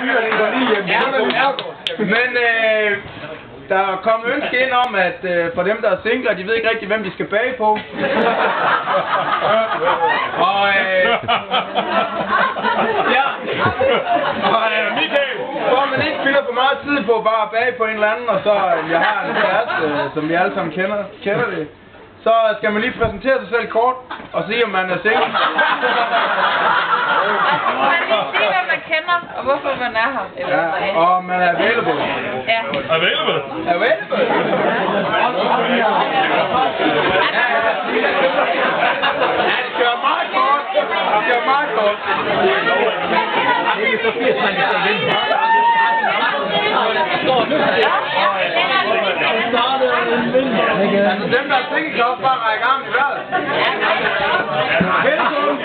fyre, den går lige hjem. Men der er kommet ønske ind om, at for dem, der er singler, de ved ikke rigtig, hvem de skal bage på. Og ja. Og Michael, hvor man ikke spiller for meget tid på bare at bage på en eller anden, og så jeg har en kæreste, som vi alle sammen kender det. Så skal man lige præsentere sig selv kort, og sige, om man er single. Man lige sige, hvad man kender, og hvorfor man er her. Eller ja, og man er available. Ja. Available? Available? Ja, det kører meget kort. Det kører meget kort. Det er så 80, man kan vinde. Altså dem, der er single, kan også bare række armen i vejret. Velkommen!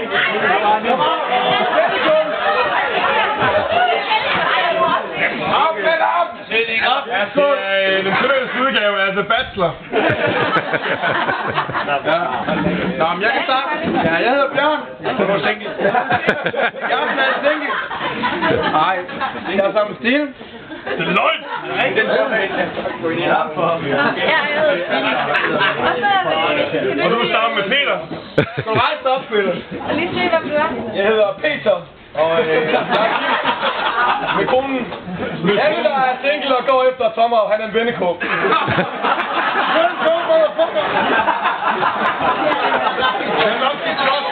Velkommen! Op med op! Sætning op! Altså, den sødeste udgave er altså bachelor. Ja. Nå, men jeg kan starte. Ja, jeg hedder Bjørn. Du er single. Jeg er også single. Nej, jeg er sammen med Stine. Det er løgn! Det er Og du er sammen med Peter. skal du rejse op, Peter? Lige se, hvem du er. Jeg hedder Peter. Og med konen. Alle, der er single og går efter Tommer, han er en vennekåb. Velkommen, motherfucker! Det er nok dit godt.